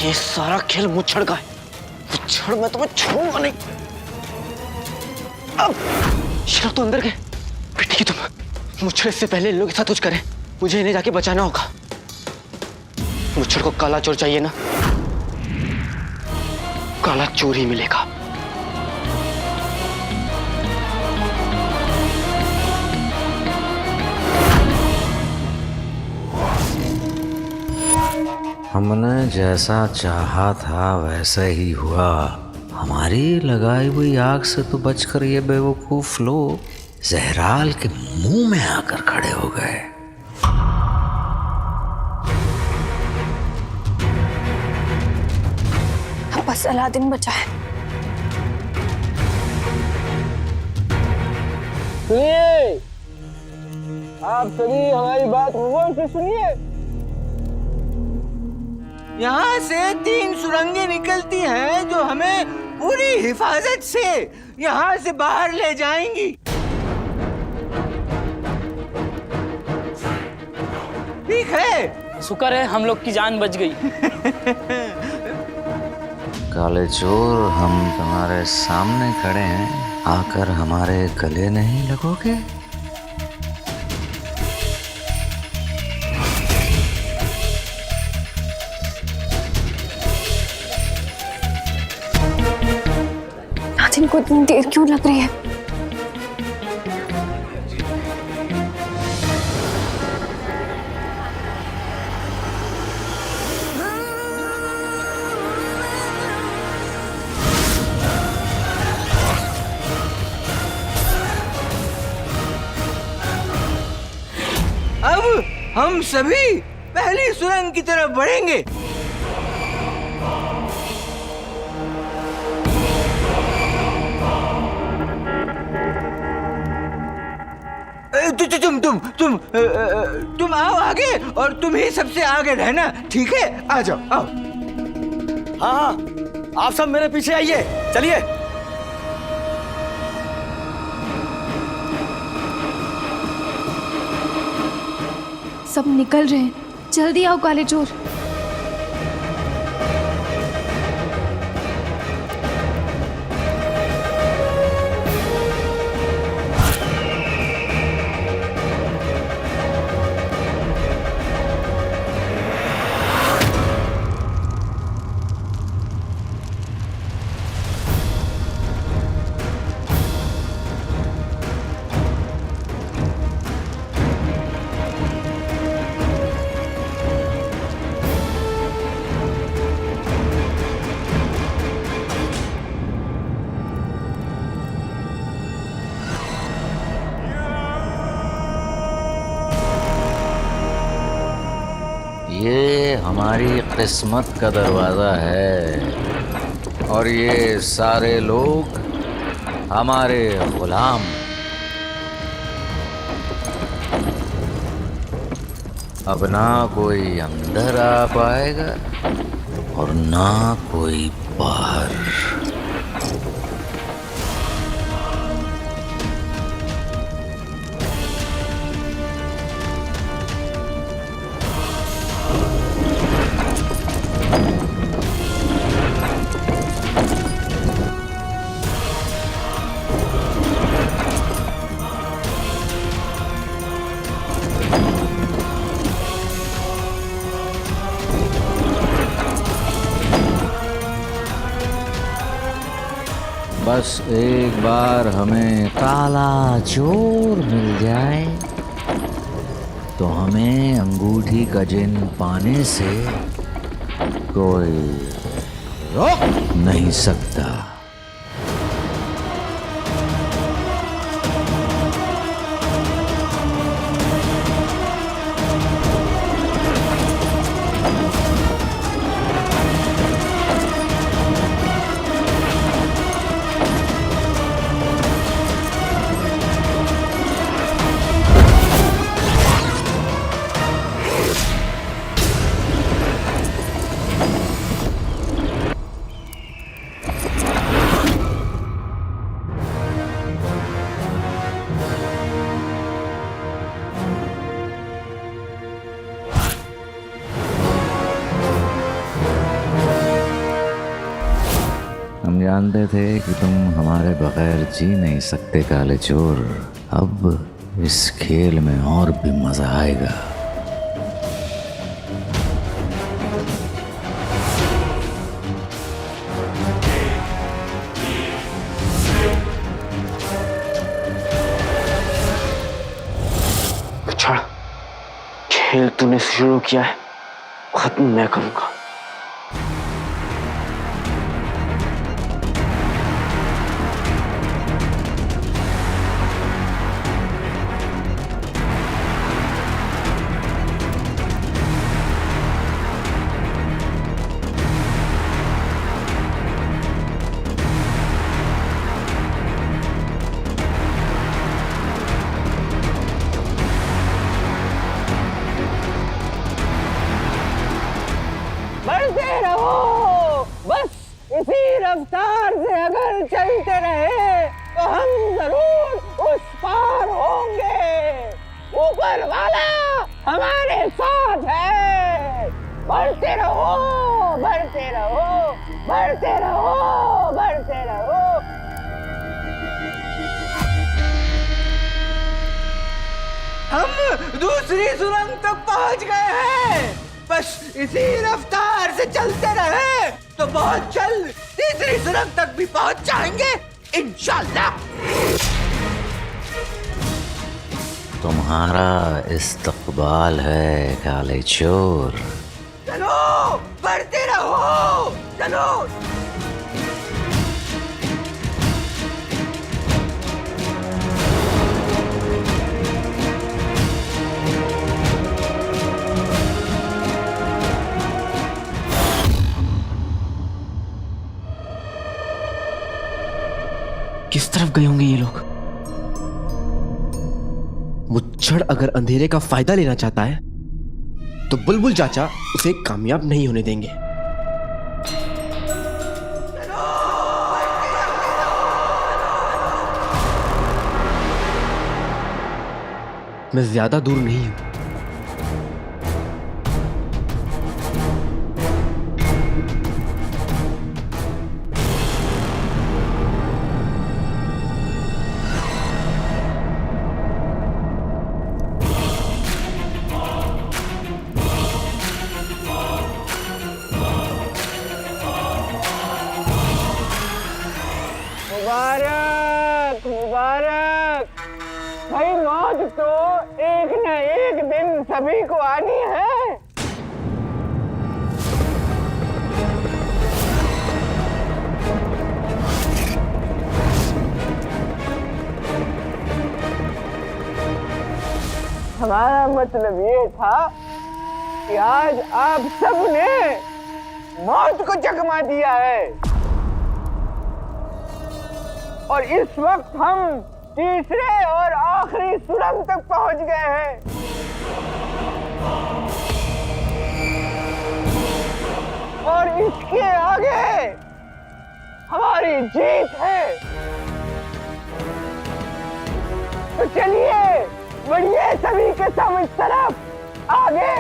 ये सारा खेल मुच्छड़ का है। मुच्छड़ मैं तुम्हें छूऊंगा नहीं। अब शराब तो अंदर गए। बेटी की तुम मुच्छड़ इससे पहले इन लोगों के साथ कुछ करें। मुझे इन्हें जाके बचाना होगा। मुच्छड़ को काला चोर चाहिए ना, काला चोर ही मिलेगा। हमने जैसा चाहा था वैसा ही हुआ। हमारी लगाई हुई आग से तो बचकर ये बेवकूफ लोग जहराल के मुंह में आकर खड़े हो गए। बस अलादीन बचा है। सुनिए, आप सभी हमारी बात गौर से सुनिए। यहाँ से 3 सुरंगें निकलती हैं जो हमें पूरी हिफाजत से यहाँ से बाहर ले जाएंगी। ठीक है? शुक्र है हम लोग की जान बच गई। काले चोर, हम तुम्हारे सामने खड़े हैं, आकर हमारे गले नहीं लगोगे? अलादीन को इतनी देर क्यों लग रही है? अब हम सभी पहली सुरंग की तरफ बढ़ेंगे। तुम आओ आगे और तुम ही सबसे आगे रहना, ठीक है? आ जाओ, आओ। हाँ हाँ, आप सब मेरे पीछे आइए, चलिए। सब निकल रहे हैं, जल्दी आओ काले चोर। ये हमारी किस्मत का दरवाजा है और ये सारे लोग हमारे गुलाम। अब ना कोई अंदर आ पाएगा और ना कोई बाहर। बस एक बार हमें काला चोर मिल जाए तो हमें अंगूठी का जिन पाने से कोई रोक नहीं सकता। जानते थे कि तुम हमारे बगैर जी नहीं सकते काले चोर। अब इस खेल में और भी मजा आएगा। छोड़, खेल तूने शुरू किया है, खत्म मैं करूंगा। बढ़ते रहो, बस इसी रफ्तार से अगर चलते रहे तो हम जरूर उस पार होंगे। ऊपर वाला हमारे साथ है। बढ़ते रहो, बढ़ते रहो, बढ़ते रहो, बढ़ते रहो। हम दूसरी सुरंग तक पहुंच गए हैं। बस इसी रफ्तार से चलते रहे तो बहुत जल्द तीसरी सुरंग तक भी पहुंच जाएंगे इंशाल्लाह। तुम्हारा इस्तकबाल है काले चोर। चलो, बढ़ते रहो, चलो। किस तरफ गए होंगे ये लोग? मुच्छड़ अगर अंधेरे का फायदा लेना चाहता है तो बुलबुल चाचा उसे कामयाब नहीं होने देंगे। मैं ज्यादा दूर नहीं हूं। मुबारक, मुबारक। भाई मौत तो एक न एक दिन सभी को आनी है। हमारा मतलब ये था कि आज आप सबने मौत को चकमा दिया है और इस वक्त हम तीसरे और आखिरी सुरंग तक पहुंच गए हैं। और इसके आगे हमारी जीत है। तो चलिए बढ़िए सभी के सब इस तरफ आगे।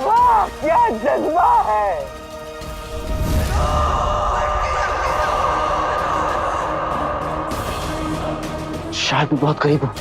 वाह क्या जज्बा है। शायद मैं बहुत करीब हूं।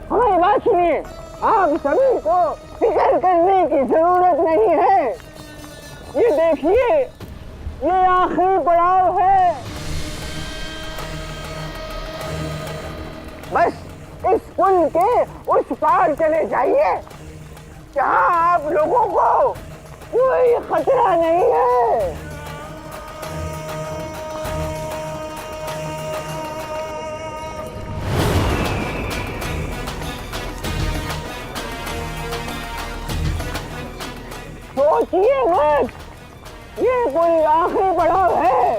हमारी बात सुनिए, आप सभी को फिक्र करने की जरूरत नहीं है। ये देखिए, ये आखिरी पड़ाव है। बस इस पुल के उस पार चले जाइए, जहां आप लोगों को कोई खतरा नहीं है। सोचिए मत, ये कोई आखिरी पड़ाव है।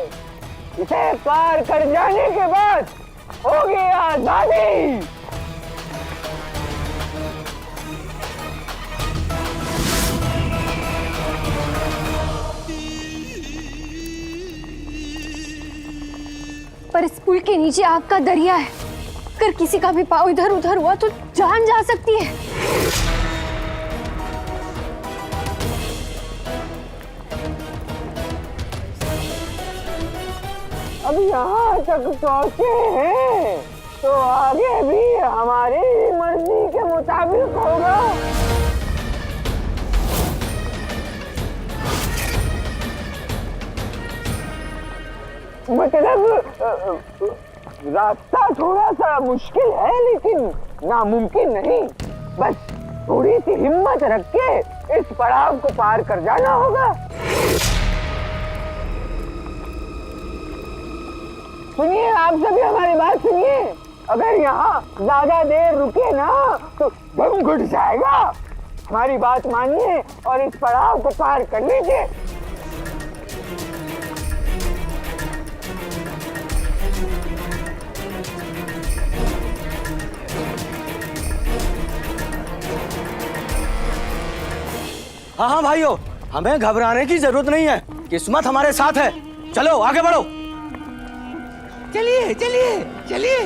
इसे पार कर जाने के बाद होगी आजादी। पर इस पुल के नीचे आग का दरिया है। अगर किसी का भी पाँव इधर उधर हुआ तो जान जा सकती है। अब यहाँ तक पहुँचे हैं तो आगे भी हमारी मर्जी के मुताबिक होगा। मतलब रास्ता थोड़ा सा मुश्किल है, लेकिन नामुमकिन नहीं। बस थोड़ी सी हिम्मत रख के इस पड़ाव को पार कर जाना होगा। सुनिए, आप सभी हमारी बात सुनिए। अगर यहाँ ज्यादा देर रुके ना तो दम घुट जाएगा। हमारी बात मानिए और इस पड़ाव को पार कर लीजिए। हाँ हाँ भाइयों, हमें घबराने की जरूरत नहीं है। किस्मत हमारे साथ है। चलो आगे बढ़ो। चलिए चलिए चलिए।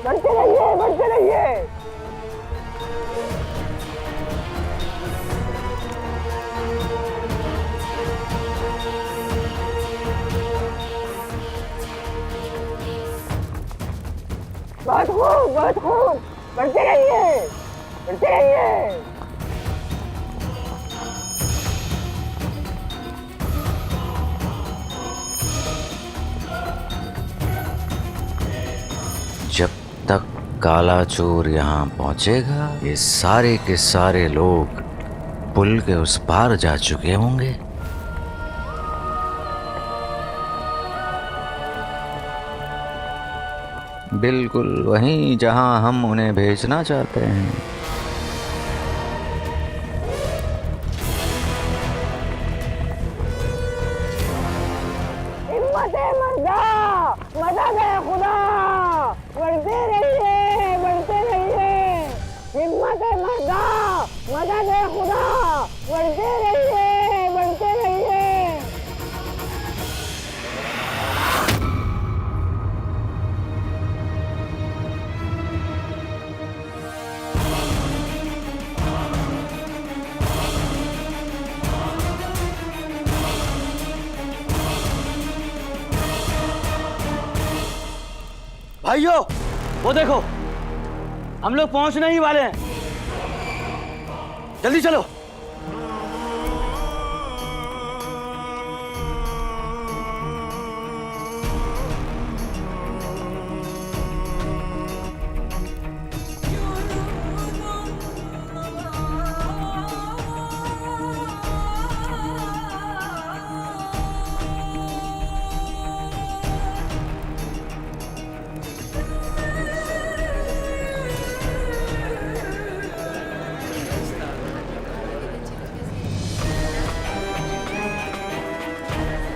बढ़ते रहिए, बढ़ते रहिए। बहुत खूब, बढ़ते रहिए, बढ़ते रहिए। जब तक काला चोर यहाँ पहुंचेगा, ये सारे के सारे लोग पुल के उस पार जा चुके होंगे। बिल्कुल वहीं जहां हम उन्हें भेजना चाहते हैं। हिम्मत है मर्दा, मदद है खुदा। बढ़ते रहिए, बढ़ते रहिए। हिम्मत है मर्दा, मदद है खुदा। बढ़ते रहिए, बढ़ते रहिए। भाइयों, वो देखो, हम लोग पहुंचने ही वाले हैं। जल्दी चलो।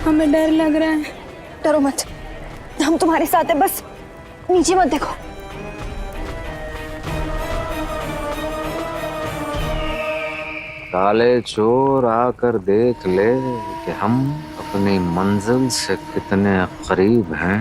हमें डर लग रहा है। डरो मत, हम तुम्हारे साथ हैं। बस नीचे मत देखो। काले चोर आकर देख ले कि हम अपनी मंजिल से कितने करीब हैं।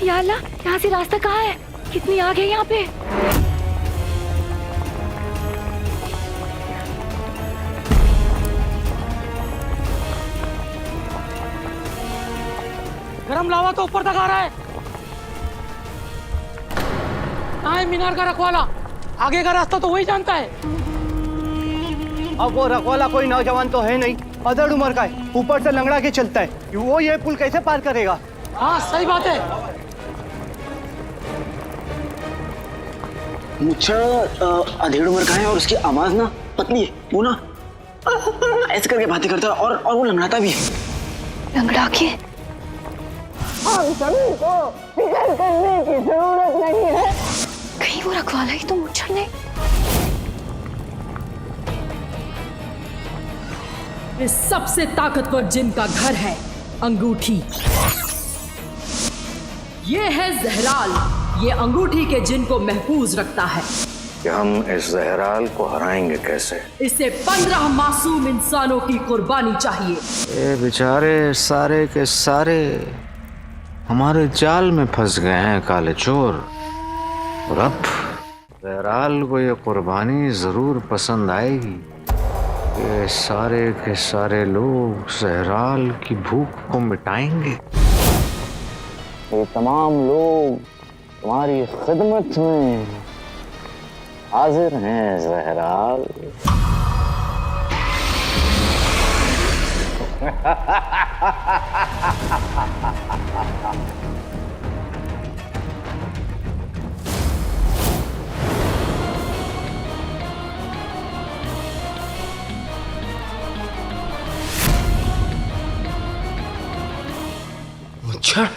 या अल्लाह, यहाँ से रास्ता कहाँ है? कितनी आग है यहाँ पे? गरम लावा तो ऊपर तक आ रहा है। कहाँ है मीनार का रखवाला? आगे का रास्ता तो वही जानता है। अब वो रखवाला कोई नौजवान तो है नहीं, अदड़ उम्र का है, ऊपर से लंगड़ा के चलता है। वो ये पुल कैसे पार करेगा? हाँ सही बात है। मुझे अधेड़ उम्र का है और उसकी आवाज ना पतली है, वो ना ऐसे करके बातें करता है और वो लंगड़ाता भी है। लंगड़ा के? हम सभी को फिक्र करने की जरूरत नहीं है। कहीं वो रखवाला ही तो मुच्छर नहीं? इस सबसे ताकतवर जिन का घर है अंगूठी। ये है जहराल, ये अंगूठी के जिन को महफूज रखता है। कि हम इस जहराल को हराएंगे कैसे? इसे 15 मासूम इंसानों की कुर्बानी चाहिए। ये बेचारे सारे के सारे हमारे जाल में फंस गए हैं काले चोर। और अब जहराल को ये कुर्बानी जरूर पसंद आएगी। ये सारे के सारे लोग जहराल की भूख को मिटाएंगे। ये तमाम लोग तुम्हारी खिदमत में हाजिर हैं जहराल। मुच्छर,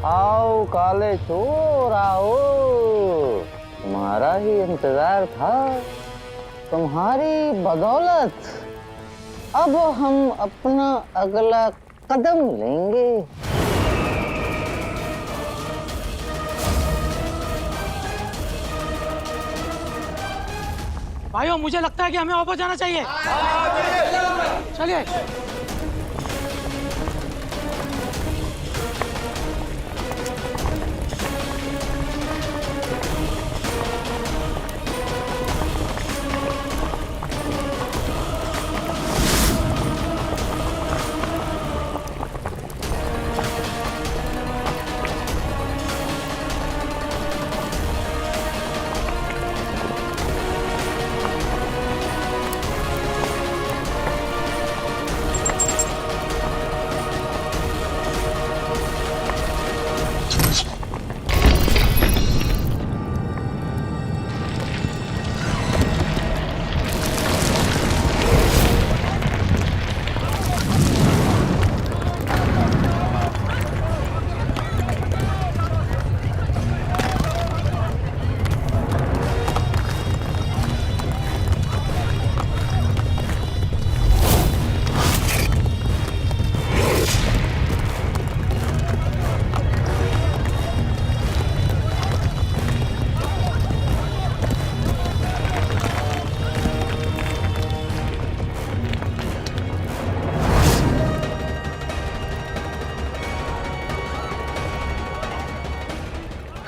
आओ काले चोर आओ, तुम्हारा ही इंतजार था। तुम्हारी बदौलत अब हम अपना अगला कदम लेंगे। भाइयों मुझे लगता है कि हमें वापस जाना चाहिए। चलिए।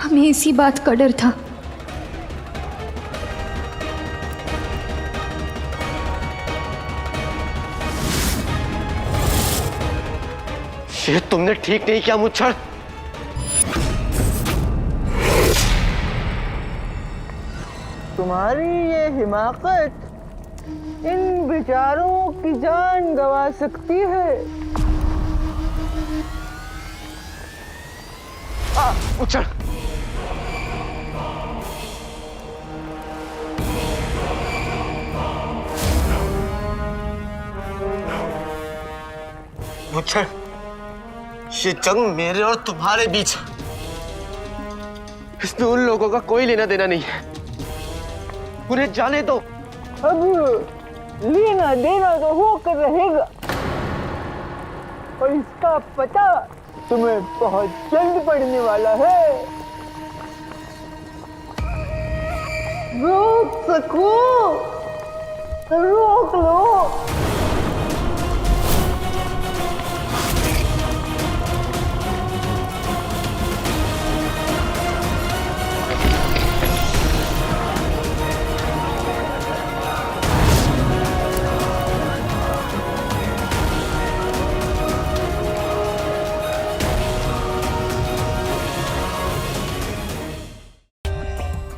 हमें इसी बात का डर था। ये तुमने ठीक नहीं किया मुच्छर। तुम्हारी ये हिमाकत इन बेचारों की जान गंवा सकती है। मुच्छर, मुच्छर, ये जंग मेरे और तुम्हारे बीच है। इसमें उन लोगों का कोई लेना देना नहीं है। उन्हें जाने दो। अब लेना देना तो होकर रहेगा और इसका पता तुम्हें बहुत जल्द पड़ने वाला है। रोक सको तो रोक लो।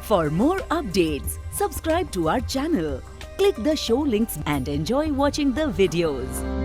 For more updates, subscribe to our channel, click the show links and enjoy watching the videos.